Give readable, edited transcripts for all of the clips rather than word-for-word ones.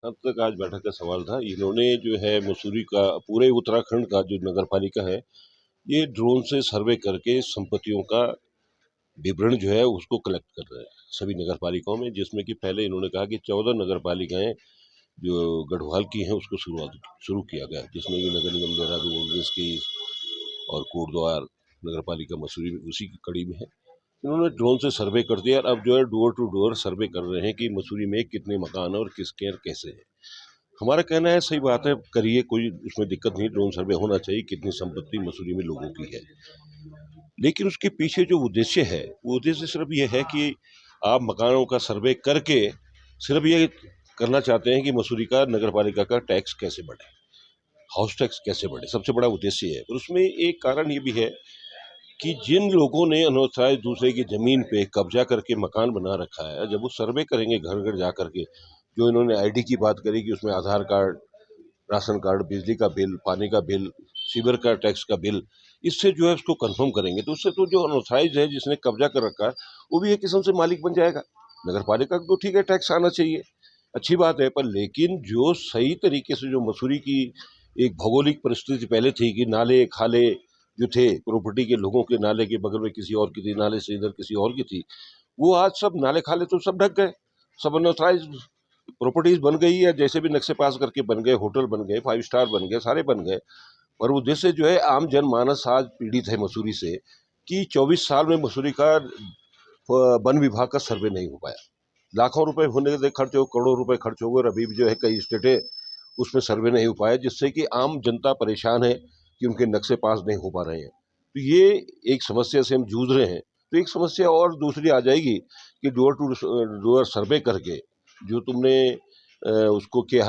अब तक आज बैठक का सवाल था। इन्होंने जो है मसूरी का, पूरे उत्तराखंड का जो नगर पालिका है, ये ड्रोन से सर्वे करके संपत्तियों का विवरण जो है उसको कलेक्ट कर रहे हैं सभी नगर पालिकाओं में, जिसमें कि पहले इन्होंने कहा कि 14 नगर पालिकाएं जो गढ़वाल की हैं उसको शुरू किया गया, जिसमें कि नगर निगम देहरादून, इसकी और कोटद्वार नगर पालिका मसूरी में उसी की कड़ी में है। इन्होंने ड्रोन से सर्वे कर दिया और अब जो है डोर टू डोर सर्वे कर रहे हैं कि मसूरी में कितने मकान और किसके और कैसे हैं। हमारा कहना है सही बात है, करिए, कोई उसमें दिक्कत नहीं, ड्रोन सर्वे होना चाहिए, कितनी संपत्ति मसूरी में लोगों की है। लेकिन उसके पीछे जो उद्देश्य है, वो उद्देश्य सिर्फ ये है कि आप मकानों का सर्वे करके सिर्फ ये करना चाहते हैं कि मसूरी का नगर पालिका का टैक्स कैसे बढ़े, हाउस टैक्स कैसे बढ़े, सबसे बड़ा उद्देश्य है। और उसमें एक कारण ये भी है कि जिन लोगों ने अनौचाए दूसरे की जमीन पे कब्जा करके मकान बना रखा है, जब वो सर्वे करेंगे घर घर जा करके, जो इन्होंने आईडी की बात करी कि उसमें आधार कार्ड, राशन कार्ड, बिजली का बिल, पानी का बिल, सीवर का टैक्स का बिल, इससे जो है उसको कंफर्म करेंगे तो उससे तो जो अनऑथराइज्ड है जिसने कब्जा कर रखा है वो भी एक किस्म से मालिक बन जाएगा। नगर पालिका को तो ठीक है टैक्स आना चाहिए, अच्छी बात है, पर लेकिन जो सही तरीके से जो मसूरी की एक भौगोलिक परिस्थिति पहले थी कि नाले खाले जो थे प्रॉपर्टी के लोगों के, नाले के बगल में किसी और की थी, नाले से इधर किसी और की थी, वो आज सब नाले खाले तो सब ढक गए, सब अनऑथराइज्ड प्रॉपर्टीज बन गई है, जैसे भी नक्शे पास करके बन गए, होटल बन गए, 5 स्टार बन गए, सारे बन गए। और उद्देश्य जो है आम जनमानस आज पीड़ित है मसूरी से कि 24 साल में मसूरी का वन विभाग का सर्वे नहीं हो पाया। लाखों रुपए होने के खर्च हो, करोड़ों रुपए खर्च हो गए, और अभी भी जो है कई स्टेटें उसमें सर्वे नहीं हो पाया, जिससे कि आम जनता परेशान है कि उनके नक्शे पास नहीं हो पा रहे हैं। तो ये एक समस्या से हम जूझ रहे हैं। तो एक समस्या और दूसरी आ जाएगी कि डोर टू डोर सर्वे करके जो तुमने उसको किया,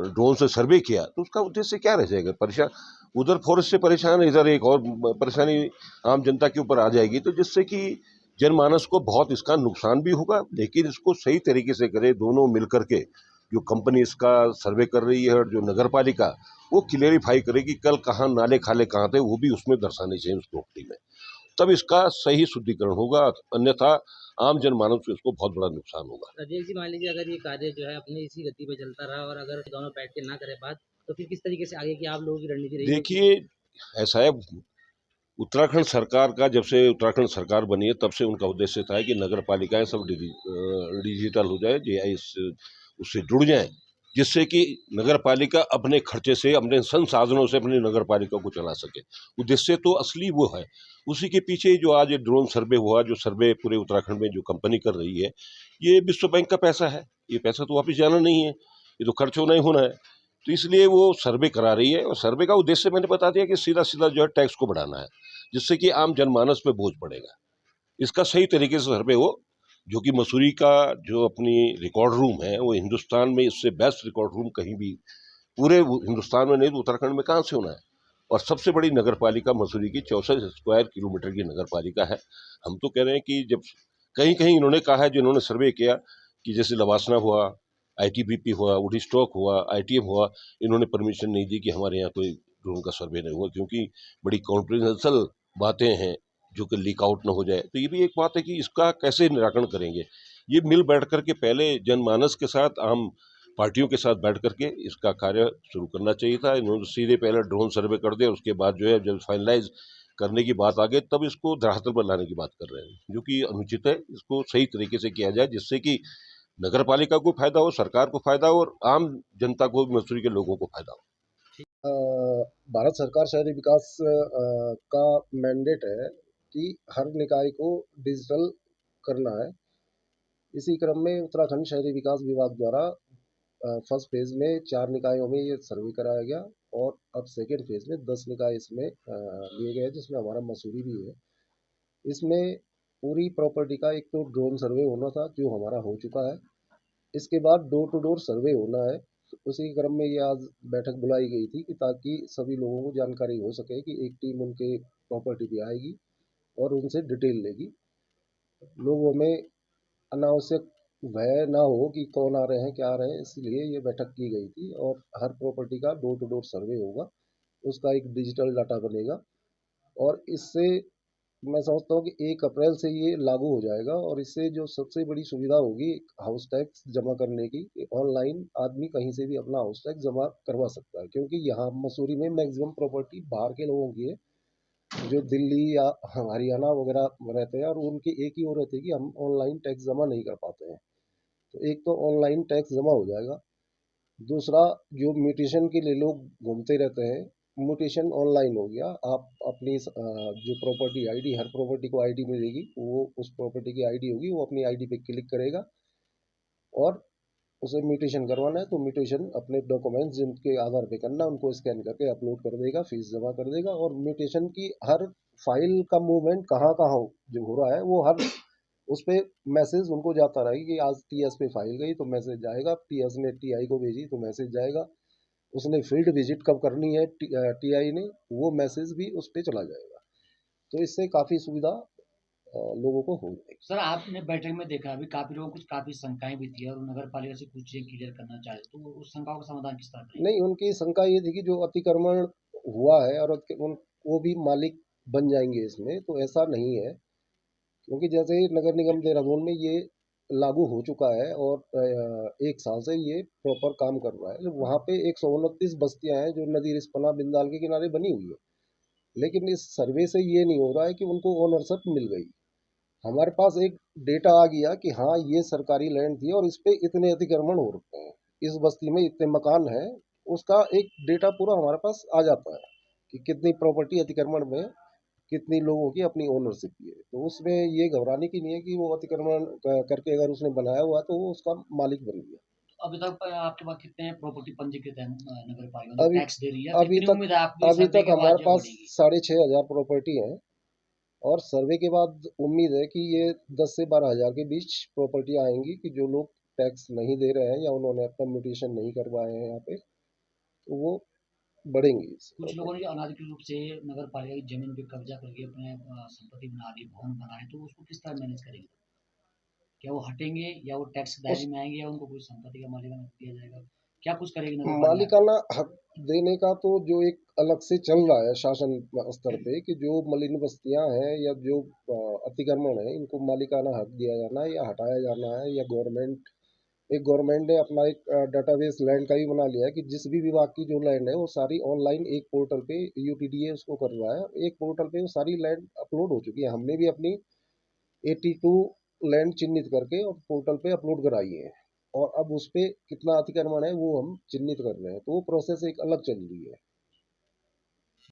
ड्रोन से सर्वे किया, तो उसका उद्देश्य क्या रह जाएगा? परेशान, उधर फॉरेस्ट से परेशान है, इधर एक और परेशानी आम जनता के ऊपर आ जाएगी, तो जिससे कि जनमानस को बहुत इसका नुकसान भी होगा। लेकिन इसको सही तरीके से करे दोनों मिलकर के, जो कंपनी इसका सर्वे कर रही है और जो नगर पालिका, वो क्लियरिफाई करे कि कल कहाँ नाले खाले कहाँ थे, वो भी उसमें दर्शाने चाहिए उस प्रॉपर्टी में, तब इसका सही शुद्धिकरण होगा। अन्यथा आम जनमानस को इसको बहुत बड़ा नुकसान होगा। राजेश जी, मान लीजिए अगर ये कार्य जो है अपनी इसी गति पे चलता रहा और अगर दोनों बैठ के ना करें बात, तो फिर किस तरीके से आगे की आप लोगों की रणनीति रहेगी? देखिए, ऐसा है, उत्तराखंड सरकार का जब से उत्तराखंड सरकार बनी है तब से उनका उद्देश्य था कि नगर पालिकाएं सब डिजिटल हो जाए, जीआईएस उससे जुड़ जाएं, जिससे कि नगर पालिका अपने खर्चे से, अपने संसाधनों से अपनी नगर पालिका को चला सके। उद्देश्य तो असली वो है। उसी के पीछे जो आज ये ड्रोन सर्वे हुआ, जो सर्वे पूरे उत्तराखंड में जो कंपनी कर रही है, ये विश्व बैंक का पैसा है, ये पैसा तो वापिस जाना नहीं है, ये तो खर्च होना ही होना है। तो इसलिए वो सर्वे करा रही है, और सर्वे का उद्देश्य मैंने बता दिया कि सीधा सीधा जो है टैक्स को बढ़ाना है, जिससे कि आम जनमानस पे बोझ पड़ेगा। इसका सही तरीके से सर्वे हो, जो कि मसूरी का जो अपनी रिकॉर्ड रूम है, वो हिंदुस्तान में इससे बेस्ट रिकॉर्ड रूम कहीं भी पूरे हिंदुस्तान में नहीं तो उत्तराखंड में कहाँ से होना है। और सबसे बड़ी नगर पालिका मसूरी की 64 स्क्वायर किलोमीटर की नगर पालिका है। हम तो कह रहे हैं कि जब कहीं कहीं इन्होंने कहा है, जिन्होंने सर्वे किया, कि जैसे लवासना हुआ, आईटीबीपी हुआ, वुडी स्टॉक हुआ, आईटीएम हुआ, इन्होंने परमिशन नहीं दी कि हमारे यहाँ कोई ड्रोन का सर्वे नहीं हुआ, क्योंकि बड़ी कॉन्फिडेंशियल बातें हैं जो कि लीक आउट ना हो जाए। तो ये भी एक बात है कि इसका कैसे निराकरण करेंगे। ये मिल बैठ करके पहले जनमानस के साथ, आम पार्टियों के साथ बैठ करके इसका कार्य शुरू करना चाहिए था। इन्होंने सीधे पहले ड्रोन सर्वे कर दिया, उसके बाद जो है जब फाइनलाइज करने की बात आ गई तब इसको धरातल पर लाने की बात कर रहे हैं, जो कि अनुचित है। इसको सही तरीके से किया जाए, जिससे कि नगर पालिका को फायदा हो, सरकार को फायदा हो, और आम जनता को, मसूरी के लोगों को फायदा हो। भारत सरकार शहरी विकास का मैंडेट है कि हर निकाय को डिजिटल करना है। इसी क्रम में उत्तराखंड शहरी विकास विभाग द्वारा फर्स्ट फेज में 4 निकायों में ये सर्वे कराया गया, और अब सेकेंड फेज में 10 निकाय इसमें लिए गए, जिसमें हमारा मसूरी भी है। इसमें पूरी प्रॉपर्टी का एक तो ड्रोन सर्वे होना था, जो हमारा हो चुका है। इसके बाद डोर टू डोर सर्वे होना है। उसी क्रम में ये आज बैठक बुलाई गई थी कि ताकि सभी लोगों को जानकारी हो सके कि एक टीम उनके प्रॉपर्टी पे आएगी और उनसे डिटेल लेगी। लोगों में अनावश्यक भय ना हो कि कौन आ रहे हैं, क्या आ रहे हैं, इसलिए ये बैठक की गई थी। और हर प्रॉपर्टी का डोर टू डोर सर्वे होगा, उसका एक डिजिटल डाटा बनेगा, और इससे मैं समझता हूँ कि 1 अप्रैल से ये लागू हो जाएगा और इससे जो सबसे बड़ी सुविधा होगी हाउस टैक्स जमा करने की, ऑनलाइन आदमी कहीं से भी अपना हाउस टैक्स जमा करवा सकता है, क्योंकि यहाँ मसूरी में मैक्सिमम प्रॉपर्टी बाहर के लोगों की है, जो दिल्ली या हरियाणा वगैरह रहते हैं, और उनकी एक ही वो रहती है कि हम ऑनलाइन टैक्स जमा नहीं कर पाते हैं। तो एक तो ऑनलाइन टैक्स जमा हो जाएगा, दूसरा जो म्यूटेशन के लिए लोग घूमते रहते हैं, म्यूटेशन ऑनलाइन हो गया। आप अपनी जो प्रॉपर्टी आईडी, हर प्रॉपर्टी को आईडी मिलेगी, वो उस प्रॉपर्टी की आईडी होगी, वो अपनी आईडी पे क्लिक करेगा और उसे म्यूटेशन करवाना है तो म्यूटेशन अपने डॉक्यूमेंट्स जिनके आधार पे करना है उनको स्कैन करके अपलोड कर देगा, फीस जमा कर देगा, और म्यूटेशन की हर फाइल का मूवमेंट कहाँ कहाँ जो हो रहा है वो हर उस पे मैसेज उनको जाता रहेगा कि आज टीएस पे फाइल गई तो मैसेज जाएगा, टीएस ने टीआई को भेजी तो मैसेज जाएगा, उसने फील्ड विजिट कब करनी है टीआई ने, वो मैसेज भी उस पे चला जाएगा। तो इससे काफ़ी सुविधा लोगों को हो जाएगी। सर आपने बैठक में देखा अभी काफी लोगों को कुछ काफी शंकाएं भी थी और नगर पालिका से कुछ चीजें क्लियर करना चाहे तो उस शंकाओं का समाधान किस तरह करेंगे? नहीं, उनकी शंका ये थी कि जो अतिक्रमण हुआ है और वो भी मालिक बन जाएंगे इसमें, तो ऐसा नहीं है, क्योंकि जैसे ही नगर निगम देहरादून में ये लागू हो चुका है और 1 साल से ये प्रॉपर काम कर रहा है। वहाँ पे 129 बस्तियां हैं जो नदी रिस्पना बिंदाल के किनारे बनी हुई है, लेकिन इस सर्वे से ये नहीं हो रहा है कि उनको ओनरशिप मिल गई। हमारे पास एक डेटा आ गया कि हाँ ये सरकारी लैंड थी और इस पे इतने अतिक्रमण हो रखे हैं, इस बस्ती में इतने मकान हैं, उसका एक डेटा पूरा हमारे पास आ जाता है कि कितनी प्रॉपर्टी अतिक्रमण में, कितनी लोगों की अपनी ओनरशिप की है। तो उसमें ये घबराने की नहीं है कि वो अतिक्रमण करके अगर उसने बनाया हुआ तो वो उसका मालिक बन गया। अभी तक आपके पास कितने प्रॉपर्टी पंजीकृत है नगर पालिका मतलब अभी टैक्स दे रही है, अभी कितनी तक उम्मीद है आपकी अभी सर्वे तक के बाद हमारे जो पास बढ़ेगी? 6,500 प्रॉपर्टी हैं और सर्वे के बाद उम्मीद है कि ये 10 से 12,000 के बीच प्रॉपर्टियां आएंगी कि जो लोग टैक्स नहीं दे रहे हैं या उन्होंने अपना म्यूटेशन नहीं करवाए हैं यहाँ पे, तो वो बढ़ेंगी इस कुछ लोगों प्रॉपर्टी। ने जो अनाधिकृत रूप से नगर पालिका की जमीन पे कब्जा करके अपने संपत्ति बना रही भवन बना रहे हैं, तो उसको किस तरह मैनेज करेंगे? क्या वो हटेंगे या वो टैक्स के दायरे उस में आएंगे या उनको कोई संपत्ति का मालिकाना हक दिया जाएगा? क्या कुछ करेगी नगर पालिका? मालिकाना हक देने का तो जो एक अलग से चल रहा है शासन स्तर पे कि जो मलिन बस्तियां हैं या जो अतिक्रमण है इनको मालिकाना हक दिया जाना है या हटाया जाना है, या गवर्नमेंट ने अपना एक डाटाबेस लैंड का भी बना लिया है कि जिस भी विभाग की जो लैंड है वो सारी ऑनलाइन एक पोर्टल पे, यूटीडीए उसको कर रहा है, एक पोर्टल पे वो सारी लैंड अपलोड हो चुकी है। हमने भी अपनी 82 लैंड चिन्हित करके और पोर्टल पे अपलोड कराई है, और अब उस पे कितना अतिक्रमण है वो हम चिन्हित कर रहे हैं, तो वो प्रोसेस एक अलग चल रही है।